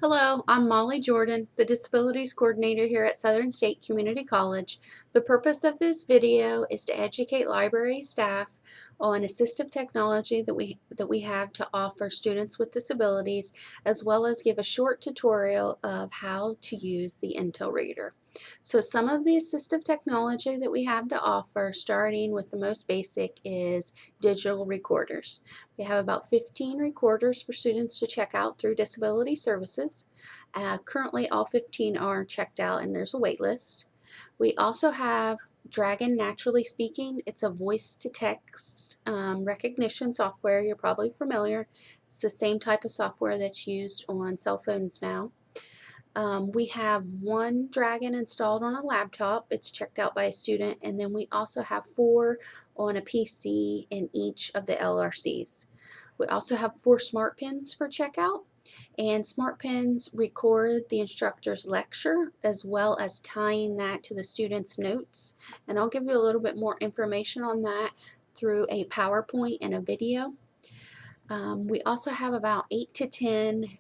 Hello, I'm Molly Jordan, the Disabilities Coordinator here at Southern State Community College. The purpose of this video is to educate library staff on assistive technology that we have to offer students with disabilities, as well as give a short tutorial of how to use the Intel Reader. So some of the assistive technology that we have to offer, starting with the most basic, is digital recorders. We have about 15 recorders for students to check out through Disability Services. Currently all 15 are checked out and there's a wait list. We also have Dragon Naturally Speaking. It's a voice-to-text recognition software. You're probably familiar. It's the same type of software that's used on cell phones now. We have one Dragon installed on a laptop. It's checked out by a student, and then we also have 4 on a PC in each of the LRCs. We also have 4 smart pens for checkout, and smart pens record the instructor's lecture as well as tying that to the student's notes, and I'll give you a little bit more information on that through a PowerPoint and a video. We also have about 8 to 10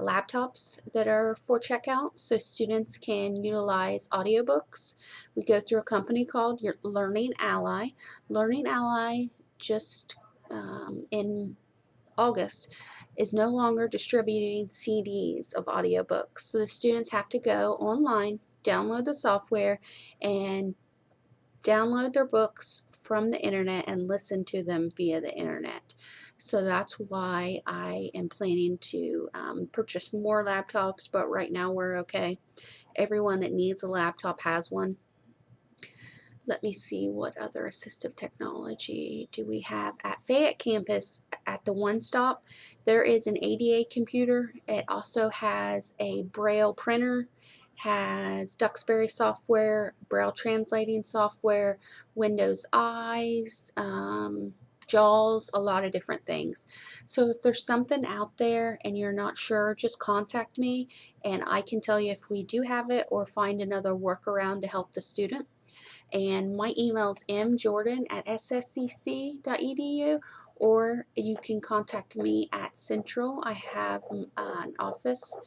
laptops that are for checkout, so students can utilize audiobooks. We go through a company called Learning Ally. Learning Ally just in August is no longer distributing CDs of audiobooks, so the students have to go online, download the software, and download their books from the internet and listen to them via the internet. So that's why I am planning to purchase more laptops, but right now we're okay. Everyone that needs a laptop has one. Let me see what other assistive technology do we have. At Fayette campus, at the One Stop, there is an ADA computer. It also has a Braille printer, has Duxbury software, Braille translating software, Windows Eyes, JAWS, a lot of different things. So if there's something out there and you're not sure, just contact me and I can tell you if we do have it or find another workaround to help the student. And my email is mjordan@sscc.edu, or you can contact me at Central. I have an office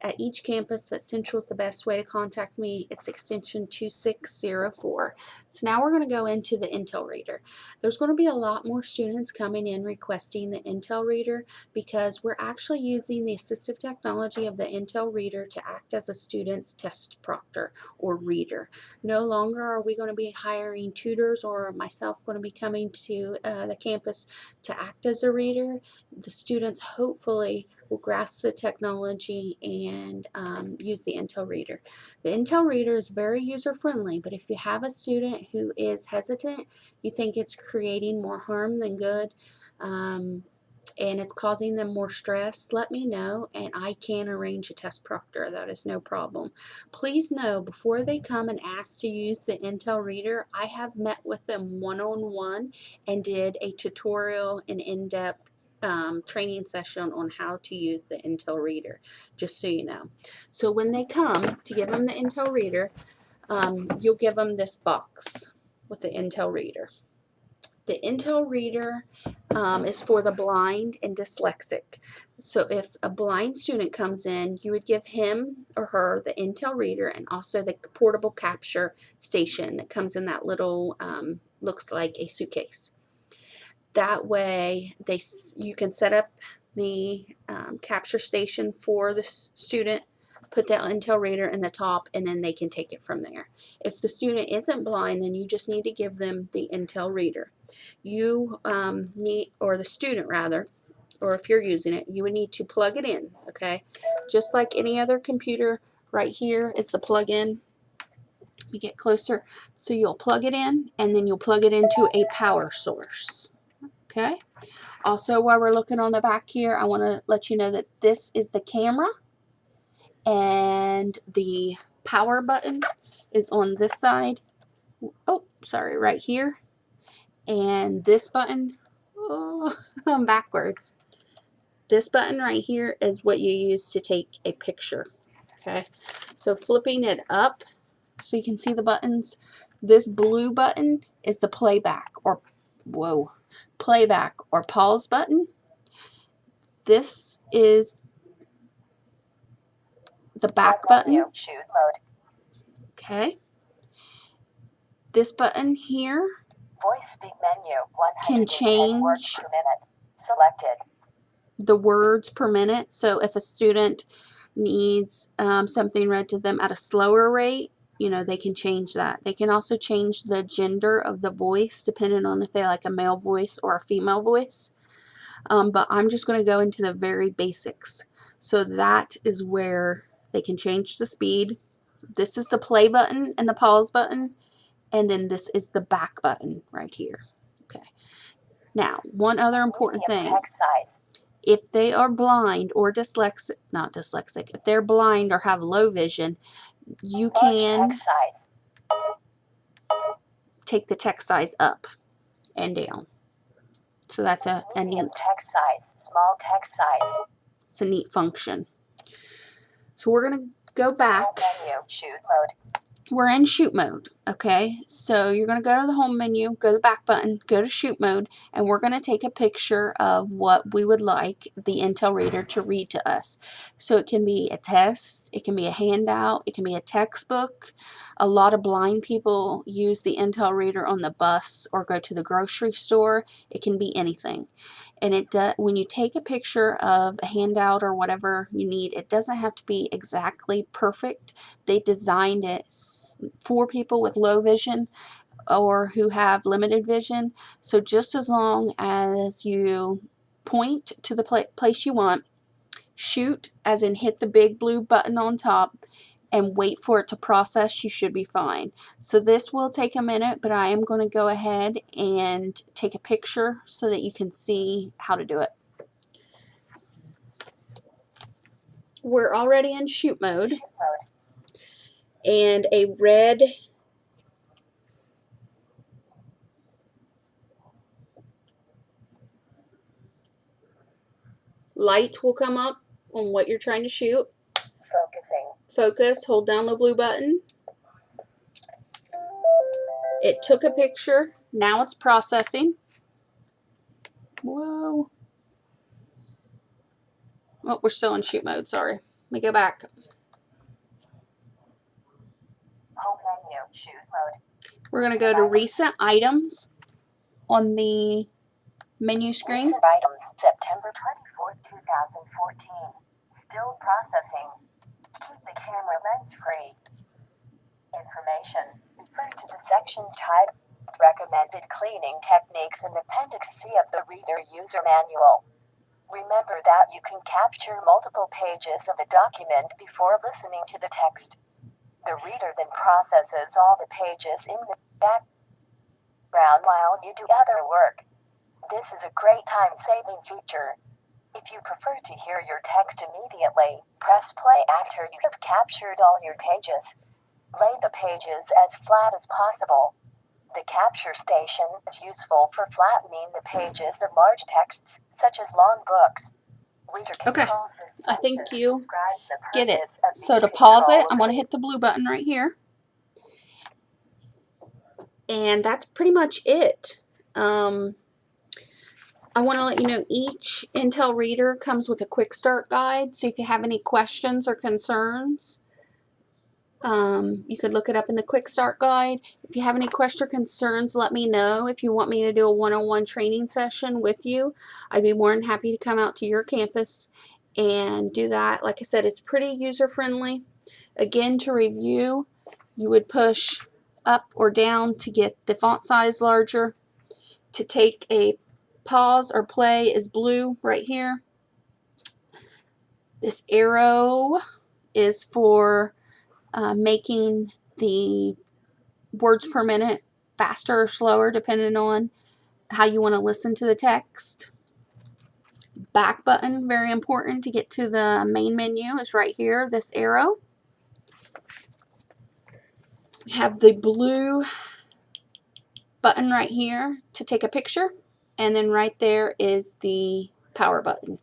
at each campus, but Central is the best way to contact me. It's extension 2604. So now we're going to go into the Intel Reader. There's going to be a lot more students coming in requesting the Intel Reader because we're actually using the assistive technology of the Intel Reader to act as a student's test proctor or reader. No longer are we going to be hiring tutors or myself going to be coming to the campus to act as a reader. The students hopefully will grasp the technology and use the Intel Reader. The Intel Reader is very user-friendly, but if you have a student who is hesitant, you think it's creating more harm than good, and it's causing them more stress, let me know and I can arrange a test proctor. That is no problem. Please know, before they come and ask to use the Intel Reader, I have met with them one-on-one and did a tutorial and in-depth training session on how to use the Intel Reader, just so you know. So when they come to give them the Intel Reader, you'll give them this box with the Intel Reader. The Intel Reader is for the blind and dyslexic. So if a blind student comes in, you would give him or her the Intel Reader and also the portable capture station that comes in that little, looks like a suitcase. That way you can set up the capture station for the student, put the Intel Reader in the top, and then they can take it from there. If the student isn't blind, then you just need to give them the Intel Reader. You need, or the student rather, or if you're using it, you would need to plug it in, okay? Just like any other computer, right here is the plug-in. We get closer, so you'll plug it in, and then you'll plug it into a power source. Okay. Also, while we're looking on the back here, I want to let you know that this is the camera and the power button is on this side. Oh, sorry, right here. And this button, oh, I'm backwards. This button right here is what you use to take a picture. Okay. So flipping it up so you can see the buttons. This blue button is the playback or playback or pause button. This is the back button. Shoot mode. Okay. This button here Voice speak menu. can 110 words change per minute. Selected. the words per minute. So if a student needs something read to them at a slower rate, you know, they can change that. They can also change the gender of the voice depending on if they like a male voice or a female voice. But I'm just going to go into the very basics. So that is where they can change the speed. This is the play button and the pause button. And then this is the back button right here. Okay. Now, one other important thing. Text size. If they are blind or dyslexic, if they're blind or have low vision, you can text size. take the text size up and down. So that's a neat text size, small text size. It's a neat function. So we're going to go back. Home menu, shoot mode. We're in shoot mode, okay? So you're going to go to the home menu, go to the back button, go to shoot mode, and we're going to take a picture of what we would like the Intel reader to read to us. So it can be a test, it can be a handout, it can be a textbook. A lot of blind people use the Intel reader on the bus or go to the grocery store. It can be anything. And it does, when you take a picture of a handout or whatever you need, it doesn't have to be exactly perfect. They designed it for people with low vision or who have limited vision. So just as long as you point to the place you want, shoot as in hit the big blue button on top, and wait for it to process, you should be fine. So this will take a minute, but I am going to go ahead and take a picture so that you can see how to do it. We're already in shoot mode, and a red light will come up on what you're trying to shoot. Focusing. Focus, hold down the blue button. It took a picture. Now it's processing. Whoa. Oh, we're still in shoot mode, sorry. Let me go back. Home menu, shoot mode. We're going to go to recent items on the menu screen. Recent items, September 24th, 2014. Still processing. Keep the camera lens free. Information. Refer to the section titled Recommended Cleaning Techniques in Appendix C of the Reader User Manual. Remember that you can capture multiple pages of a document before listening to the text. The reader then processes all the pages in the background while you do other work. This is a great time-saving feature. If you prefer to hear your text immediately, press play after you have captured all your pages. Lay the pages as flat as possible. The capture station is useful for flattening the pages of large texts, such as long books. Okay, I think you get it. So to pause it, I'm going to hit the blue button right here. And that's pretty much it. I want to let you know each Intel reader comes with a quick start guide. So if you have any questions or concerns, you could look it up in the quick start guide. If you have any questions or concerns, let me know. If you want me to do a one-on-one training session with you, I'd be more than happy to come out to your campus and do that. Like I said, it's pretty user-friendly. Again, to review, you would push up or down to get the font size larger. To take a pause or play is blue right here. This arrow is for making the words per minute faster or slower depending on how you want to listen to the text. Back button, very important to get to the main menu, is right here, this arrow. We have the blue button right here to take a picture, and then right there is the power button.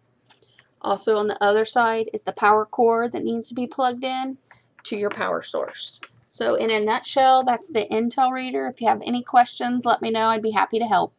Also on the other side is the power cord that needs to be plugged in to your power source. So in a nutshell, that's the Intel reader. If you have any questions, let me know. I'd be happy to help.